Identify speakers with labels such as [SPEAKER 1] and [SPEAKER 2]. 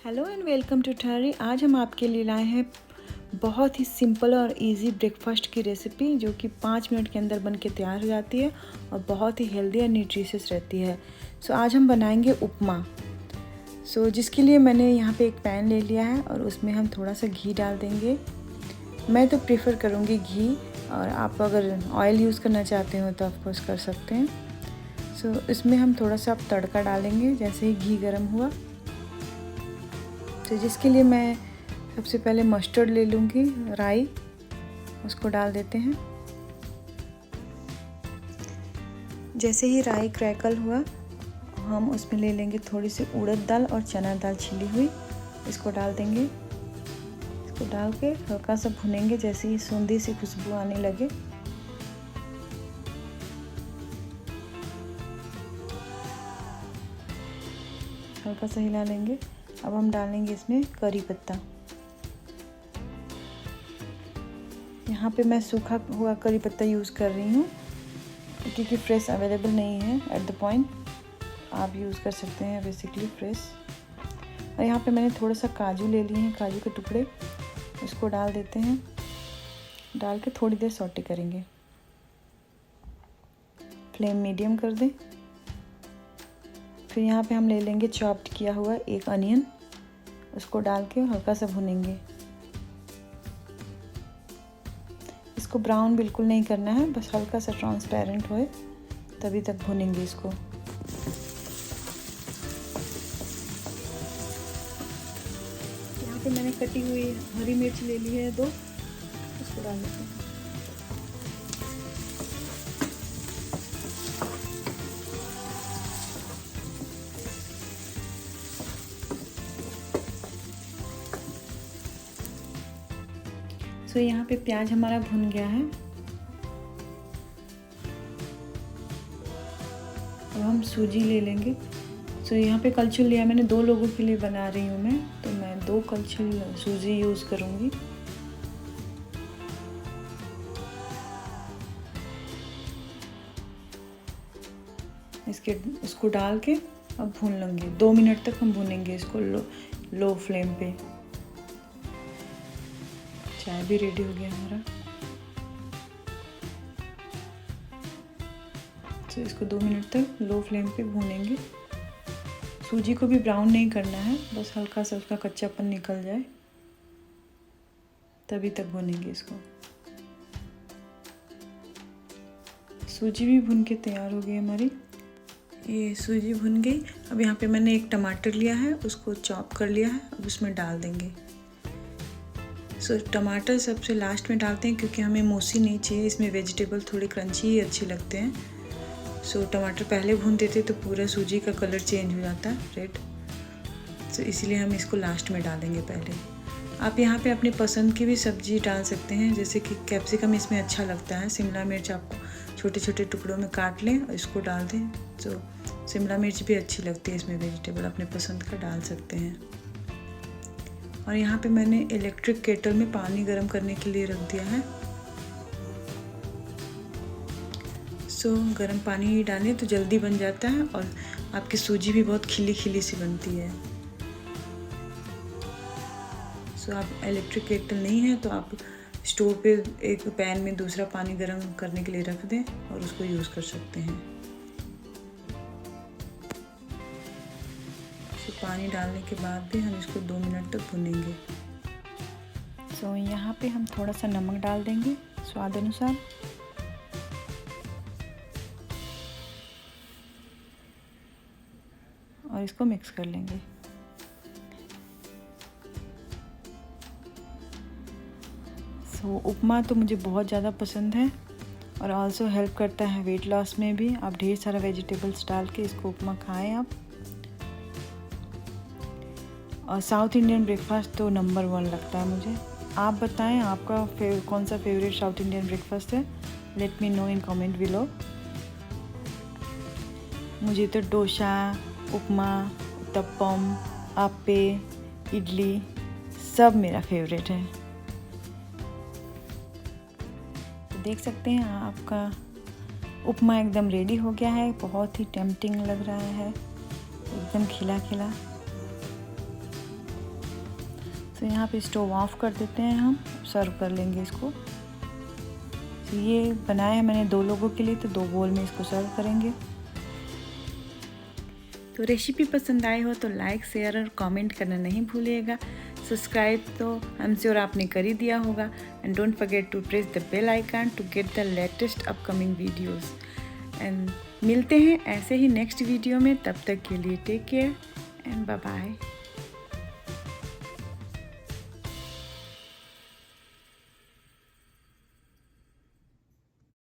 [SPEAKER 1] Hello and welcome to ठारी। आज हम आपके लिए लाए हैं बहुत ही सिंपल और इजी ब्रेकफास्ट की रेसिपी जो कि 5 मिनट के अंदर बन के तैयार हो जाती है और बहुत ही हेल्दी और न्यूट्रिशियस रहती है। आज हम बनाएंगे उपमा। जिसके लिए मैंने यहाँ पे एक पैन ले लिया है और उसमें हम थोड़ा सा घी डाल देंगे। मैं तो प्रेफर करूँगी घी, और आप अगर ऑयल यूज़ करना चाहते हो तो ऑफकोर्स कर सकते हैं। इसमें हम थोड़ा सा तड़का डालेंगे जैसे ही घी गर्म हुआ। जिसके लिए मैं सबसे पहले मस्टर्ड ले लूँगी, राई, उसको डाल देते हैं। जैसे ही राई क्रैकल हुआ हम उसमें ले लेंगे थोड़ी सी उड़द दाल और चना दाल छिली हुई, इसको डाल देंगे। इसको डाल के हल्का सा भुनेंगे जैसे ही सूंधी सी खुशबू आने लगे। हल्का सा हिला लेंगे। अब हम डालेंगे इसमें करी पत्ता। यहाँ पे मैं सूखा हुआ करी पत्ता यूज़ कर रही हूँ क्योंकि फ्रेश अवेलेबल नहीं है एट द पॉइंट। आप यूज़ कर सकते हैं बेसिकली फ्रेश। और यहाँ पे मैंने थोड़ा सा काजू ले लिए हैं, काजू के टुकड़े, उसको डाल देते हैं। डाल के थोड़ी देर सौटे करेंगे। फ्लेम मीडियम कर दें। फिर यहाँ पे हम ले लेंगे चॉप्ड किया हुआ एक अनियन, उसको डाल के हल्का सा भुनेंगे। इसको ब्राउन बिल्कुल नहीं करना है, बस हल्का सा ट्रांसपेरेंट होए तभी तक भुनेंगे इसको। यहाँ पे मैंने कटी हुई हरी मिर्च ले ली है 2, उसको डाल देते हैं। यहाँ पे प्याज हमारा भुन गया है। अब हम सूजी ले लेंगे। यहाँ पे कलछुल लिया मैंने, 2 लोगों के लिए बना रही हूँ मैं, तो मैं 2 कलछुल सूजी यूज़ करूँगी। उसको डाल के अब भून लेंगे। 2 मिनट तक हम भूनेंगे इसको लो फ्लेम पे। चाय भी रेडी हो गया हमारा। इसको 2 मिनट तक लो फ्लेम पे भूनेंगे। सूजी को भी ब्राउन नहीं करना है, बस हल्का सा उसका कच्चापन निकल जाए तभी तक भूनेंगे इसको। सूजी भी भून के तैयार हो गई हमारी। ये सूजी भुन गई। अब यहाँ पे मैंने एक टमाटर लिया है, उसको चॉप कर लिया है, अब उसमें डाल देंगे। टमाटर सबसे लास्ट में डालते हैं क्योंकि हमें मोसी नहीं चाहिए, इसमें वेजिटेबल थोड़े क्रंची ही अच्छे लगते हैं। टमाटर पहले भून देते तो पूरा सूजी का कलर चेंज हो जाता है रेड। इसलिए हम इसको लास्ट में डालेंगे पहले। आप यहाँ पे अपनी पसंद की भी सब्जी डाल सकते हैं, जैसे कि कैप्सिकम इसमें अच्छा लगता है। शिमला मिर्च आप छोटे छोटे टुकड़ों में काट लें और इसको डाल दें। शिमला मिर्च भी अच्छी लगती है इसमें, वेजिटेबल अपने पसंद का डाल सकते हैं। और यहाँ पे मैंने इलेक्ट्रिक केटल में पानी गर्म करने के लिए रख दिया है। गर्म पानी डालें तो जल्दी बन जाता है और आपकी सूजी भी बहुत खिली खिली सी बनती है। आप इलेक्ट्रिक केटल नहीं है तो आप स्टोव पे एक पैन में दूसरा पानी गर्म करने के लिए रख दें और उसको यूज़ कर सकते हैं। पानी डालने के बाद भी हम इसको 2 मिनट तक भुनेंगे। यहाँ पे हम थोड़ा सा नमक डाल देंगे स्वाद अनुसार। और इसको मिक्स कर लेंगे। उपमा तो मुझे बहुत ज़्यादा पसंद है और आल्सो हेल्प करता है वेट लॉस में भी। आप ढेर सारा वेजिटेबल्स डाल के इसको उपमा खाएं आप। और साउथ इंडियन ब्रेकफास्ट तो नंबर 1 लगता है मुझे। आप बताएं आपका कौन सा फेवरेट साउथ इंडियन ब्रेकफास्ट है। Let me know in comment below. मुझे तो डोसा, उपमा, उत्तपम, आप्पे, इडली सब मेरा फेवरेट है। तो देख सकते हैं आपका उपमा एकदम रेडी हो गया है। बहुत ही टेम्पटिंग लग रहा है, एकदम खिला खिला। तो यहाँ पे स्टोव ऑफ कर देते हैं, हम सर्व कर लेंगे इसको। तो ये बनाया है मैंने 2 लोगों के लिए, तो 2 बोल में इसको सर्व करेंगे। तो रेसिपी पसंद आए हो तो लाइक, शेयर और कमेंट करना नहीं भूलिएगा। सब्सक्राइब तो आई एम श्योर आपने कर ही दिया होगा। And don't forget to press the bell icon to get the latest upcoming videos. And मिलते हैं ऐसे ही नेक्स्ट वीडियो में। तब तक के लिए take care and bye bye.